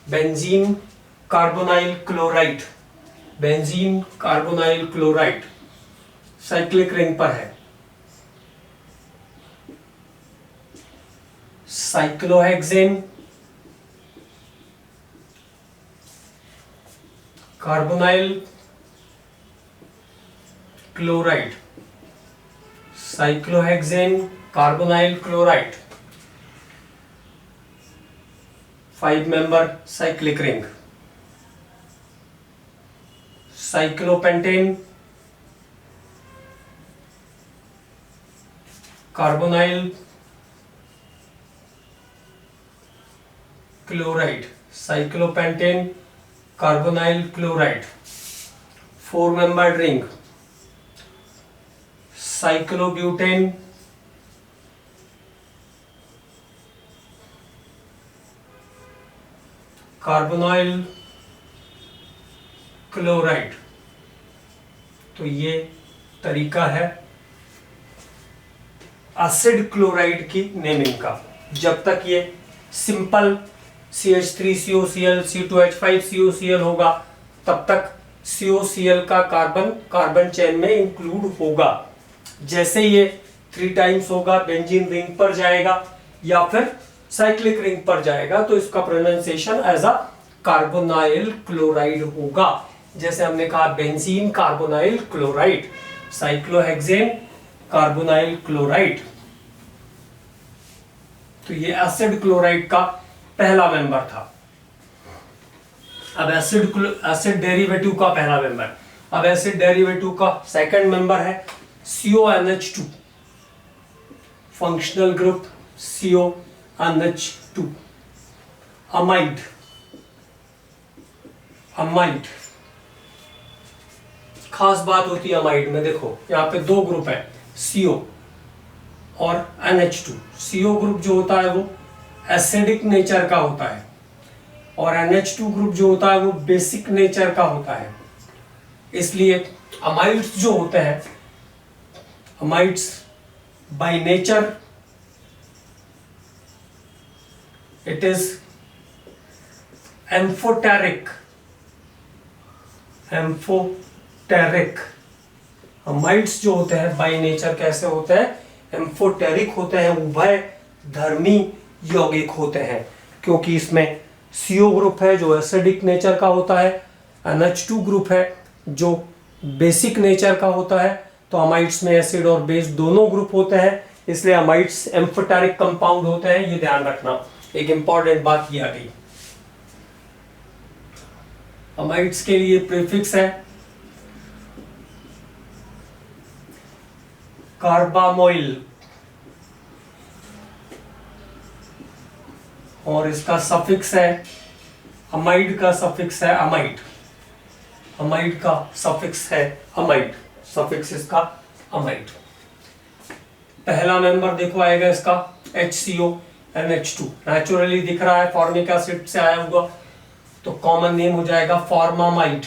S1: Benzene carbonyl chloride, benzene carbonyl chloride cyclic ring पर है। Cyclohexane carbonyl chloride, cyclohexane carbonyl chloride 5 member cyclic ring. Cyclopentane carbonyl chloride, cyclopentane carbonyl chloride 4 membered ring. Cyclobutane carbonyl chloride. तो ये तरीका है एसिड क्लोराइड की naming का। जब तक ये सिंपल CH3COCl, C2H5COCl होगा तब तक COCl का कार्बन कार्बन चेन में इंक्लूड होगा। जैसे ये 3 टाइम्स होगा, बेंजीन रिंग पर जाएगा या फिर साइक्लिक रिंग पर जाएगा तो इसका pronunciation as a carbonyl chloride होगा। जैसे हमने कहा benzene carbonyl chloride, cyclohexane carbonyl chloride. तो ये एसिड क्लोराइड का पहला मेंबर था। अब एसिड डेरिवेटिव का पहला मेंबर। अब एसिड डेरिवेटिव का सेकंड मेंबर है CONH2, functional group CONH2, amide. Amide खास बात होती है अमाइड में, देखो यहाँ पे दो ग्रुप है, CO और NH2। CO ग्रुप जो होता है वो एसिडिक नेचर का होता है और NH2 ग्रुप जो होता है वो बेसिक नेचर का होता है। इसलिए अमाइड्स जो होते हैं, amides by nature it is amphoteric. Amphoteric amides जो होते हैं बाय नेचर कैसे होते हैं? एम्फोटेरिक होते हैं, उभय धर्मी यौगिक होते हैं, क्योंकि इसमें CO ग्रुप है जो एसिडिक नेचर का होता है, NH2 ग्रुप है जो बेसिक नेचर का होता है। तो अमाइड्स में एसिड और बेस दोनों ग्रुप होते हैं, इसलिए अमाइड्स एम्फोटेरिक कंपाउंड होते हैं। ये ध्यान रखना, एक इंपॉर्टेंट बात ये आ गई। अमाइड्स के लिए प्रीफिक्स है कार्बामोइल और इसका सफिक्स है, अमाइड का सफिक्स है अमाइड। अमाइड का सफिक्स है अमाइड, सफिक्स इसका अमाइड। पहला मेंबर देखो आएगा इसका HCONH2, नेचुरली दिख रहा है, फॉर्मिक एसिड से आया हुआ, तो कॉमन नेम हो जाएगा फॉर्मामाइड।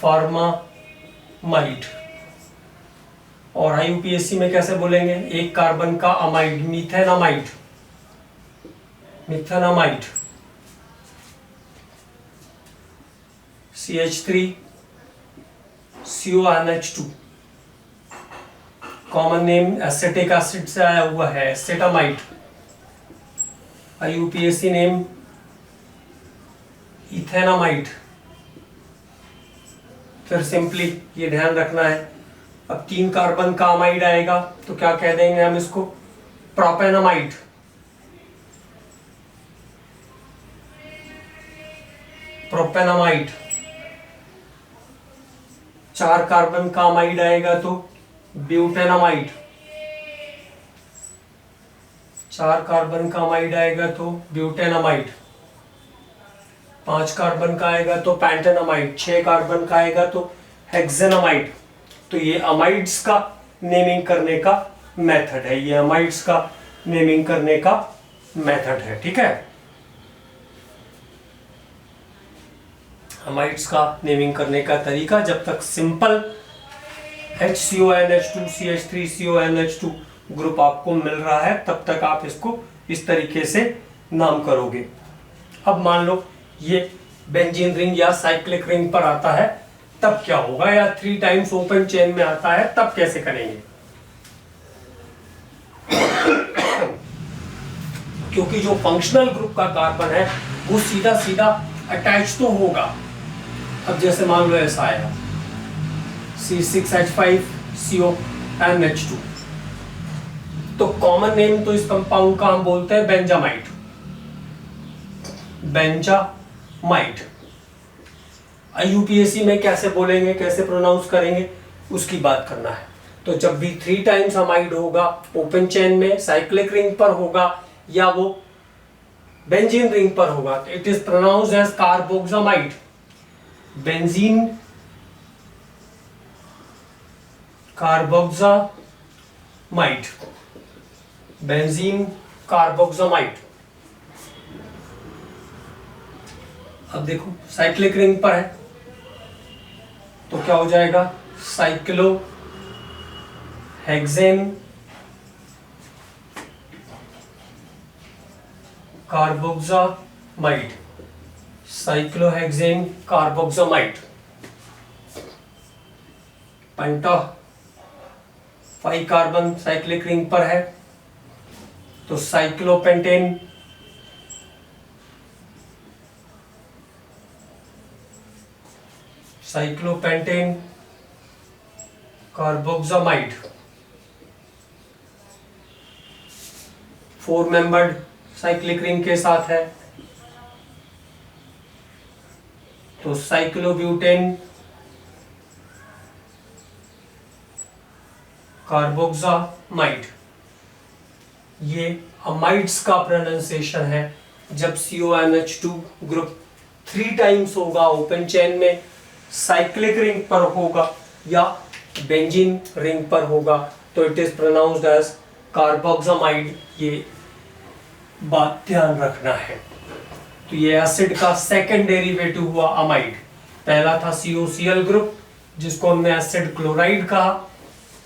S1: फॉर्मामाइड। और IUPAC में कैसे बोलेंगे? एक कार्बन का amide, methanamide. Methanamide. CH3 CONH2, common name acetic acid से आया हुआ है, एसिटामाइड। IUPAC name ethanamide. फिर सिंपली ये ध्यान रखना है, अब 3 कार्बन का अमाइड आएगा तो क्या कह देंगे हम इसको? प्रोपेनामाइड। प्रोपेनामाइड। 4 कार्बन का अमाइड आएगा तो ब्यूटेनामाइड। 4 कार्बन का अमाइड आएगा तो ब्यूटेनामाइड। 5 कार्बन का आएगा तो पैंटेनामाइड। 6 कार्बन का आएगा तो हेक्सेनामाइड। तो ये अमाइड्स का नेमिंग करने का मेथड है, ये अमाइड्स का नेमिंग करने का मेथड है, ठीक है। अमाइड्स का नेमिंग करने का तरीका, जब तक simple HCONH2 CH3 CONH2 group आपको मिल रहा है तब तक आप इसको इस तरीके से नाम करोगे। अब मान लो ये बेंजीन रिंग या साइक्लिक रिंग पर आता है तब क्या होगा, या 3 टाइम्स ओपन चेन में आता है तब कैसे करेंगे? क्योंकि जो फंक्शनल ग्रुप का कार्बन है वो सीधा सीधा अटैच तो होगा। अब जैसे मान लो ऐसा आया C6H5CONH2, तो कॉमन नेम तो इस कंपाउंड का हम बोलते हैं बेंजामाइड। बेंजामाइड। IUPAC में कैसे बोलेंगे, कैसे प्रोनाउंस करेंगे, उसकी बात करना है। तो जब भी 3 टाइम्स अमाइड होगा ओपन चेन में, साइक्लिक रिंग पर होगा या वो बेंजीन रिंग पर होगा, तो it is pronounced as carboxamide. Benzene carboxamide. Benzene carboxamide. अब देखो साइक्लिक रिंग पर है तो क्या हो जाएगा? Cyclohexane carboxamide. Cyclohexane carboxamide. Penta 5 carbon cyclic ring पर है तो cyclopentane cyclopentane carboxamide 4 membered cyclic ring के साथ है, तो साइक्लोब्यूटेन कार्बोक्सामाइड, ये अमाइड्स का प्रोनाउंसिएशन है। जब CONH2 ग्रुप 3 टाइम्स होगा ओपन चेन में, साइक्लिक रिंग पर होगा या बेंजीन रिंग पर होगा, तो it is pronounced as carboxamide. ये बात ध्यान रखना है। तो ये एसिड का सेकंड डेरिवेटिव हुआ अमाइड। पहला था COCl ग्रुप जिसको हमने एसिड क्लोराइड कहा,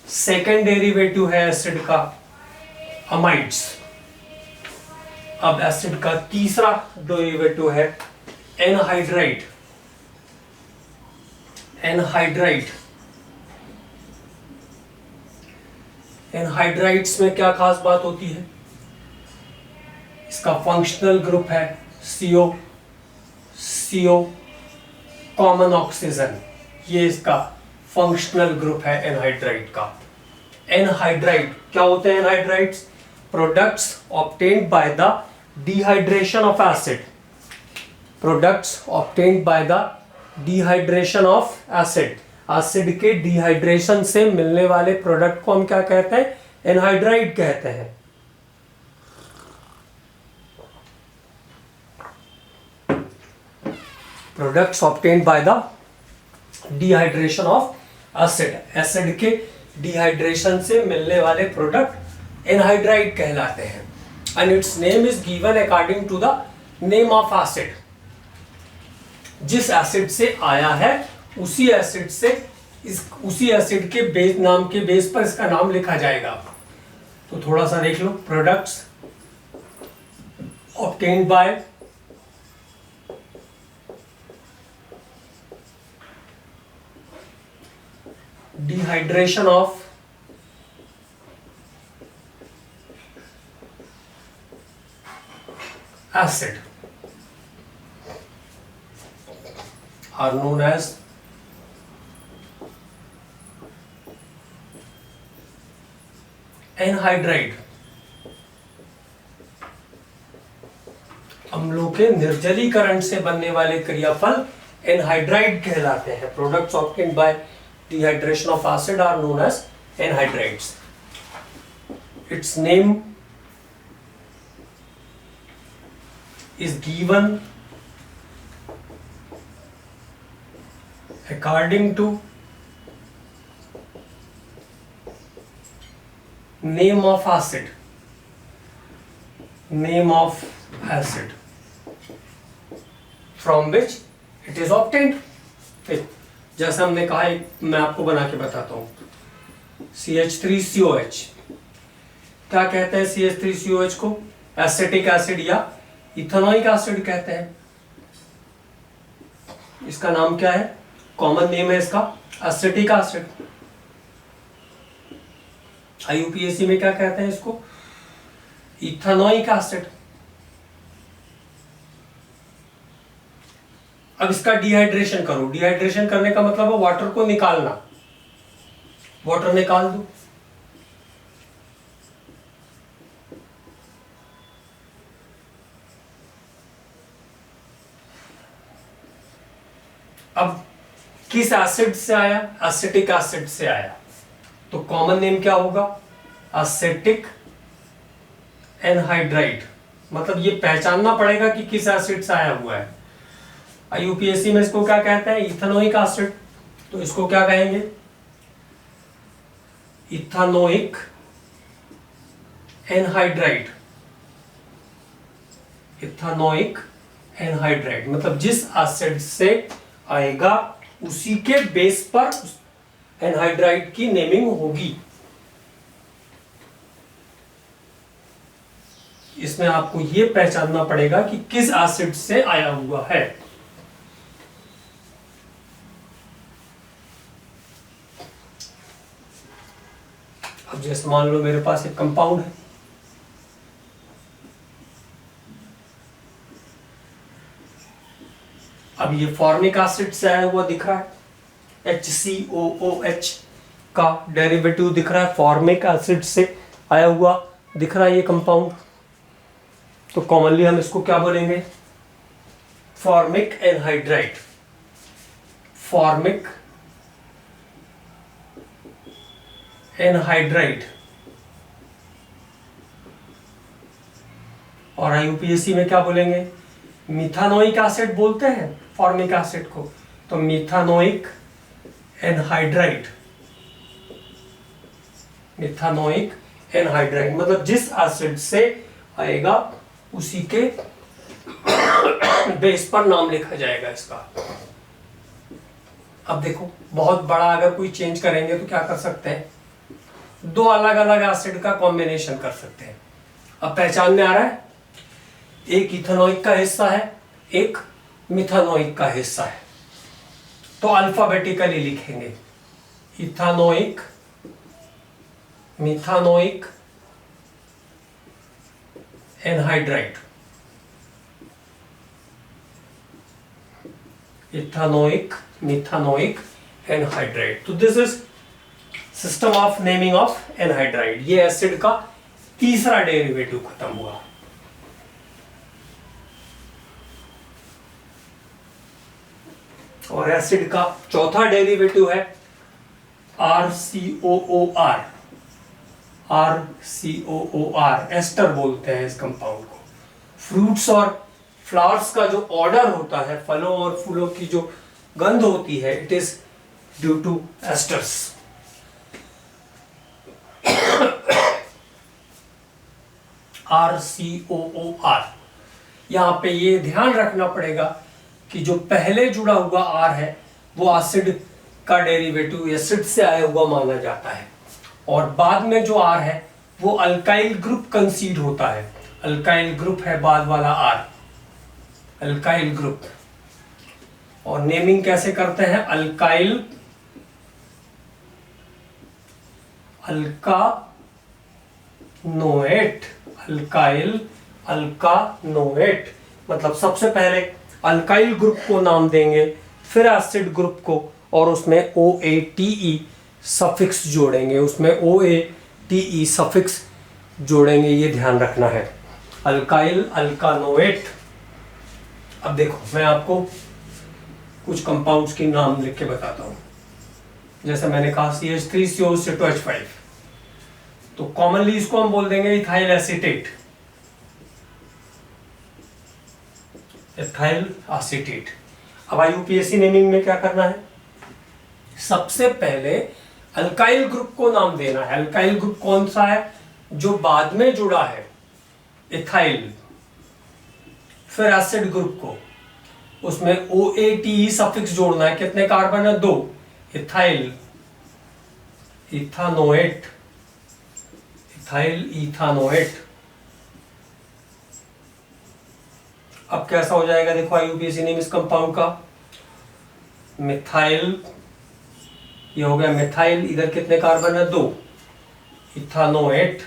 S1: सेकंड डेरिवेटिव है एसिड का अमाइड्स। अब एसिड का तीसरा डेरिवेटिव है एनहाइड्राइड। एनहाइड्राइड्स में क्या खास बात होती है? इसका फंक्शनल ग्रुप है CO कॉमन ऑक्सीजन, ये इसका फंक्शनल ग्रुप है एनहाइड्राइड का। एनहाइड्राइड क्या होते हैं? Anhydrides products obtained by the dehydration of acid. Products obtained by the dehydration of acid. Acid के डिहाइड्रेशन से मिलने वाले प्रोडक्ट को हम क्या कहते हैं? एनहाइड्राइड कहते हैं। Products obtained by the dehydration of acid. Acid के डिहाइड्रेशन से मिलने वाले प्रोडक्ट एनहाइड्राइड कहलाते हैं। And its name is given according to the name of acid. जिस एसिड से आया है उसी एसिड के बेस नाम के बेस पर इसका नाम लिखा जाएगा। तो थोड़ा सा देख लो, products obtained by dehydration of acid are known as anhydride. अम्लों के निर्जलीकरण से बनने वाले क्रियाफल एनहाइड्राइड कहलाते हैं। Products obtained by dehydration of acid are known as anhydrides. Its name is given according to name of acid. Name of acid from which it is obtained. जैसा हमने कहा, मैं आपको बना के बताता हूं। CH3COH क्या कहते हैं? CH3COH को एसिटिक एसिड या इथेनोइक एसिड कहते हैं। इसका नाम क्या है? कॉमन नेम है इसका एसिटिक एसिड। IUPAC में क्या कहते हैं इसको? Ethanoic acid. अब इसका डिहाइड्रेशन करो। डिहाइड्रेशन करने का मतलब है वाटर को निकालना। वाटर निकाल दो। अब किस एसिड से आया? एसिटिक एसिड से आया, तो कॉमन नेम क्या होगा? Acetic anhydride. मतलब ये पहचानना पड़ेगा कि किस एसिड से आया हुआ है। IUPAC में इसको क्या कहते हैं? Ethanoic acid. तो इसको क्या कहेंगे? Ethanoic anhydride. इथेनोइक एनहाइड्राइड मतलब जिस एसिड से आएगा उसी के बेस पर एनहाइड्राइड की नेमिंग होगी। इसमें आपको यह पहचानना पड़ेगा कि किस एसिड से आया हुआ है। अब जैसे मान लो मेरे पास एक कंपाउंड है, अब ये फॉर्मिक एसिड से आया हुआ दिख रहा है, HCOOH का डेरिवेटिव दिख रहा है, फॉर्मिक एसिड से आया हुआ दिख रहा है ये कंपाउंड। तो कॉमनली हम इसको क्या बोलेंगे, फॉर्मिक एनहाइड्राइड। Formic anhydride. और IUPAC में क्या बोलेंगे, मिथानोइक एसिड बोलते हैं फॉर्मिक एसिड को, तो मिथानोइक एनहाइड्राइड। मिथानोइक एनहाइड्राइड मतलब जिस एसिड से आएगा उसी के बेस पर नाम लिखा जाएगा इसका। अब देखो बहुत बड़ा अगर कोई चेंज करेंगे तो क्या कर सकते हैं, दो अलग अलग एसिड का कॉम्बिनेशन कर सकते हैं। अब पहचान में आ रहा है, एक इथेनोइक का हिस्सा है, एक मिथानोइक का हिस्सा है। तो अल्फाबेटिकली लिखेंगे, इथानोइक, मिथानोइक एनहाइड्राइड, इथानोइक, मिथानोइक एनहाइड्राइड। तो this is system of naming of anhydride. ये एसिड का तीसरा डेरिवेटिव खत्म हुआ। और एसिड का चौथा डेरिवेटिव है RCOOR। RCOOR एस्टर बोलते हैं इस कंपाउंड को। फ्रूट्स और फ्लावर्स का जो ऑर्डर होता है, फलों और फूलों की जो गंध होती है, it is due to esters. RCOOR। यहां पे ये ध्यान रखना पड़ेगा कि जो पहले जुड़ा हुआ R है वो एसिड का डेरिवेटिव एसिड से आया हुआ माना जाता है, और बाद में जो R है वो अल्काइल ग्रुप कंसीड होता है। अल्काइल ग्रुप है बाद वाला R, अल्काइल ग्रुप। और नेमिंग कैसे करते हैं, अल्काइल, अल्कानोएट, अल्काइल, अल्कानोएट। मतलब सबसे पहले अल्काइल ग्रुप को नाम देंगे, फिर एसिड ग्रुप को, और उसमें OATE सफिक्स जोड़ेंगे, उसमें OATE सफिक्स जोड़ेंगे, ये ध्यान रखना है। अल्काइल, अल्कानोएट। अब देखो मैं आपको कुछ कंपाउंड्स की नाम लिख के बताता हूं। जैसे मैंने कहा CH3CO2H5, तो कॉमनली इसको हम बोल देंगे इथाइल एसीटेट, इथाइल एसीटेट। अब IUPAC नेमिंग में क्या करना है, सबसे पहले अल्काइल ग्रुप को नाम देना है। अल्काइल ग्रुप कौन सा है, जो बाद में जुड़ा है, इथाइल। फिर एसिड ग्रुप को, उसमें OATE सफिक्स जोड़ना है। कितने कार्बन है, 2, इथाइल, इथानोएट, इथाइल इथानोएट। अब कैसा हो जाएगा, देखो IUPAC नेम इस कंपाउंड का, मिथाइल, ये हो गया मिथाइल। इधर कितने कार्बन है, 2, इथानोएट।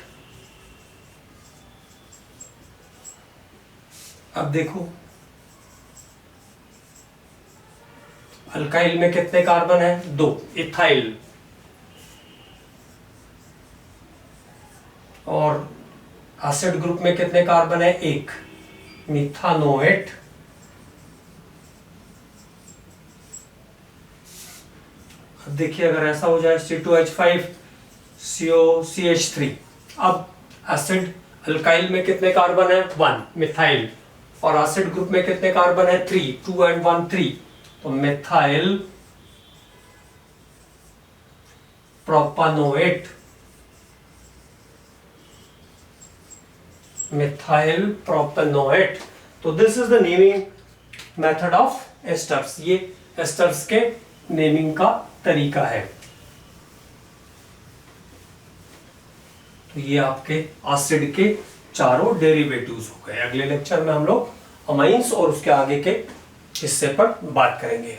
S1: अब देखो अल्काइल में कितने कार्बन है, 2, इथाइल। और एसिड ग्रुप में कितने कार्बन है, 1, मिथानोएट। अब देखिए अगर ऐसा हो जाए C2H5COCH3। अब एसिड अल्काइल में कितने कार्बन है, 1, मिथाइल। और एसिड ग्रुप में कितने कार्बन है, 3, 2 and 1 3, तो मिथाइल प्रोपानोएट, मिथाइल प्रोपेनोएट। तो this is the naming method of esters. ये एस्टर्स के नेमिंग का तरीका है। तो ये आपके एसिड के चारों डेरिवेटिव्स हो गए। अगले लेक्चर में हम लोग अमाइंस और उसके आगे के हिस्से पर बात करेंगे।